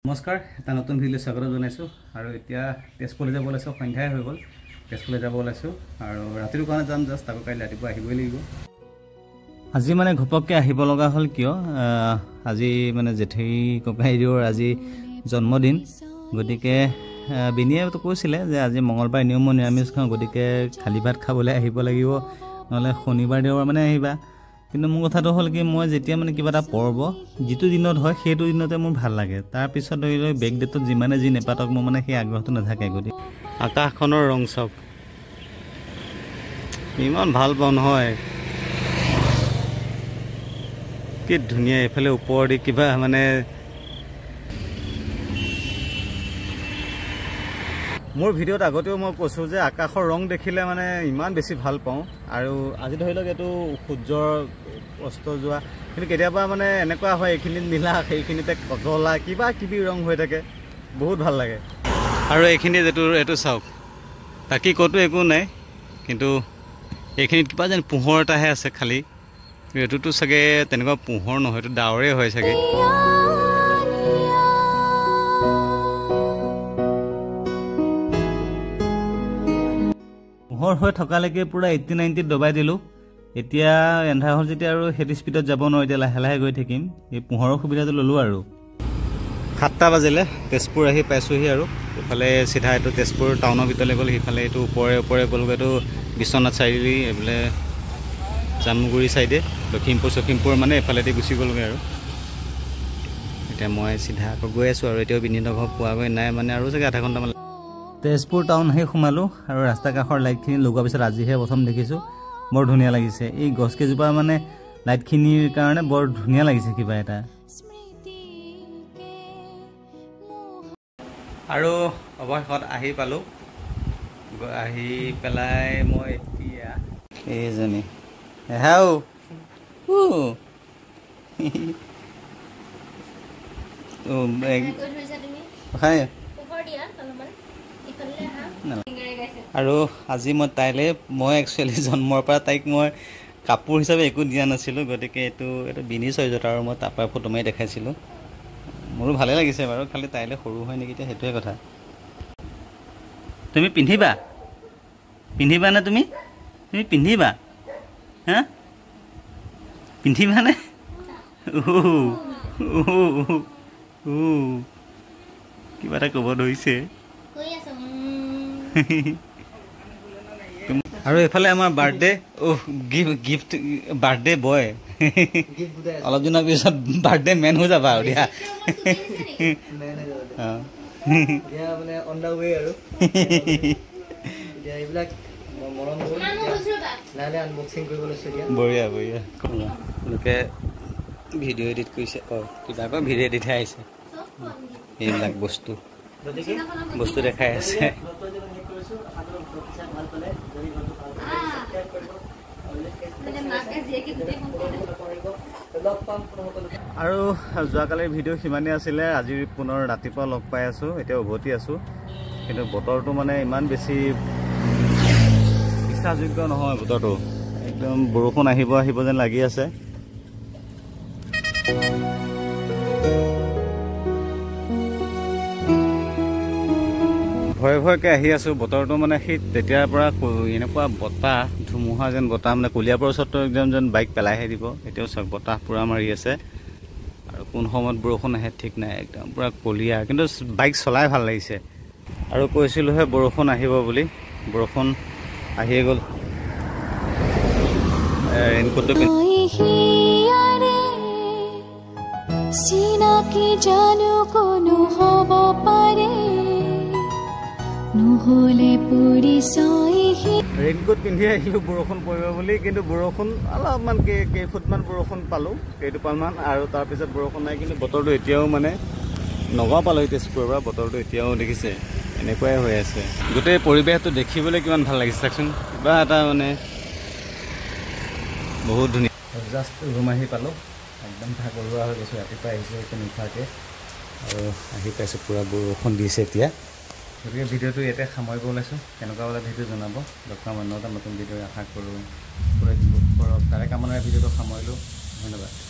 নমস্কাৰ এটা নতুন ভিডিঅ' স্বাগত জনাইছোঁ আৰু এতিয়া তেজপুৰলৈ যাব ওলাইছোঁ সন্ধ্যাই হৈ গ'ল তেজপুৰলৈ যাব ওলাইছোঁ আৰু ৰাতিৰ কাৰণে যাম জাষ্ট আকৌ কাইলৈ ৰাতিপুৱা আহিবই লাগিব আজি মানে ঘপককৈ আহিব লগা হ'ল কিয় আজি মানে জেঠেৰী ককাইদেউৰ আজি জন্মদিন গতিকে বিনিয়েতো কৈছিলে যে আজি মঙ্গলবাৰ নিয়ম নিৰামিষ খাওঁ গতিকে খালী ভাত খাবলৈ আহিব লাগিব নহ'লে শনিবাৰ দেওবাৰ মানে আহিবা কিন্তু মোৰ কথাটো হ'ল কি মই যেতিয়া মানে কিবা এটা পৰ্ব যিটো দিনত হয় সেইটো দিনতে মোৰ ভাল লাগে তাৰ পিছত ধৰি লৈ বেক ডেটত যিমানে যি নেপাতক মোৰ মানে সেই আগ্ৰহটো নাথাকে গতিকে আকাশখনৰ ৰং চাওক ইমান ভাল পাওঁ নহয় কি ধুনীয়া এইফালে ওপৰেদি কিবা মানে মোৰ ভিডিঅ'ত আগতেও মই কৈছোঁ যে আকাশৰ ৰং দেখিলে মানে ইমান বেছি ভাল পাওঁ আৰু আজি ধৰি লওক এইটো সূৰ্যৰ অস্ত যোৱা কিন্তু কেতিয়াবা মানে এনেকুৱা হয় এইখিনিত নীলা সেইখিনিতে কজলা কিবা কিবি ৰং হৈ থাকে বহুত ভাল লাগে আৰু এইখিনি এইটো চাওক বাকী ক'তো একো নাই কিন্তু এইখিনিত কিবা যেন পোহৰ এটাহে আছে খালি এইটোতো চাগে তেনেকুৱা পোহৰ নহয় এইটো ডাৱৰে হয় চাগে পোহৰ হৈ থকালৈকে পুৰা 80-90 দবাই দিলোঁ এতিয়া এন্ধাৰ হ'ল যেতিয়া আৰু সেইটো স্পীডত যাব নোৱাৰোঁ এতিয়া লাহে লাহে গৈ থাকিম এই পোহৰৰ সুবিধাটো ল'লোঁ আৰু 7টা বাজিলে তেজপুৰ আহি পাইছোঁহি আৰু এইফালে চিধা এইটো তেজপুৰ টাউনৰ ভিতৰলৈ গ'ল সিফালে এইটো ওপৰে গ'লগৈ এইটো বিশ্বনাথ চাৰিআলি এইফালে জামুগুৰি চাইডে লখিমপুৰ মানে এইফালেদি গুচি গ'লগৈ আৰু এতিয়া মই চিধা আকৌ গৈ আছোঁ আৰু এতিয়াও বিনীত ঘৰ পোৱাগৈ নাই মানে আৰু চাগে আধা ঘণ্টামান তেজপুৰ টাউন আহি সোমালোঁ আৰু ৰাস্তা কাষৰ লাইটখিনি লগোৱাৰ পিছত আজিহে প্ৰথম দেখিছোঁ বৰ ধুনীয়া লাগিছে এই গছকেইজোপা মানে লাইটখিনিৰ কাৰণে বৰ ধুনীয়া লাগিছে কিবা এটা আৰু অৱশেষত আহি পালোঁ আহি পেলাই মই এতিয়া এইজনী হাও আৰু আজি মই একচুৱেলি জন্মৰ পৰা তাইক মই কাপোৰ হিচাপে একো দিয়া নাছিলোঁ গতিকে এইটো বিনি চইজত আৰু মই তাৰপৰা ফটো মাৰি দেখাইছিলোঁ মোৰো ভালেই লাগিছে বাৰু খালি তাইলৈ সৰু হয় নেকি এতিয়া সেইটোৱে কথা তুমি পিন্ধিবানে তুমি পিন্ধিবা হা পিন্ধিবানে কিবা এটা ক'ব ধৰিছে আৰু এইফালে আমাৰ বাৰ্থডে গিফ্ট বাৰ্থডে বয় অলপ দিনৰ পিছত বাৰ্থডে মেন হৈ যাবা আৰু দিয়া বঢ়িয়া লোকে ভিডিঅ' এডিট কৰিছে কিবা আকৌ ভিডিঅ' এডিটহে আহিছে এইবিলাক বস্তু দেখাই আছে আৰু যোৱাকালিৰ ভিডিঅ' সিমানেই আছিলে আজিৰ পুনৰ ৰাতিপুৱা লগ পাই আছোঁ এতিয়া উভতি আছোঁ কিন্তু বতৰটো মানে ইমান বেছি বিশ্বাসযোগ্য নহয় বতৰটো একদম বৰষুণ আহিব যেন লাগি আছে ভয়কৈ আহি আছোঁ বতৰটো মানে সেই তেতিয়াৰ পৰা এনেকুৱা বতাহ ধুমুহা যেন বতাহ মানে কলিয়াবৰ ওচৰতো একদম যেন বাইক পেলাইহে দিব এতিয়াও চাওক বতাহ পূৰা মাৰি আছে আৰু কোন সময়ত বৰষুণ আহে ঠিক নাই একদম পূৰা কলিয়া কিন্তু বাইক চলাই ভাল লাগিছে আৰু কৈছিলোঁহে বৰষুণ আহিব বুলি বৰষুণ আহিয়ে গ'ল ৰেইনকোটটো ৰেইনকোট পিন্ধি আহিলোঁ বৰষুণ পৰিব বুলি কিন্তু বৰষুণ অলপমান কেইফুটমান বৰষুণ পালোঁ কেইটোপালমান আৰু তাৰপিছত বৰষুণ নাই কিন্তু বতৰটো এতিয়াও মানে নগাঁও পালোঁ তেজপুৰৰ পৰা বতৰটো এতিয়াও দেখিছে এনেকুৱাই হৈ আছে গোটেই পৰিৱেশটো দেখিবলৈ কিমান ভাল লাগিছে চাওকচোন কিবা এটা মানে বহুত ধুনীয়া জাষ্ট ৰুম আহি পালোঁ একদম ভাগৰুৱা হৈ গৈছোঁ ৰাতিপুৱা আহিছোঁ একদম নিশাকৈ আৰু আহি পাইছোঁ পূৰা বৰষুণ দিছে এতিয়া গতিকে ভিডিঅ'টো ইয়াতে সামৰিব ওলাইছোঁ কেনেকুৱা হ'লে ভিডিঅ' জনাব লগ পাম অন্য এটা নতুন ভিডিঅ' আশা কৰোঁ তাৰে কামনাৰে ভিডিঅ'টো সামৰিলোঁ ধন্যবাদ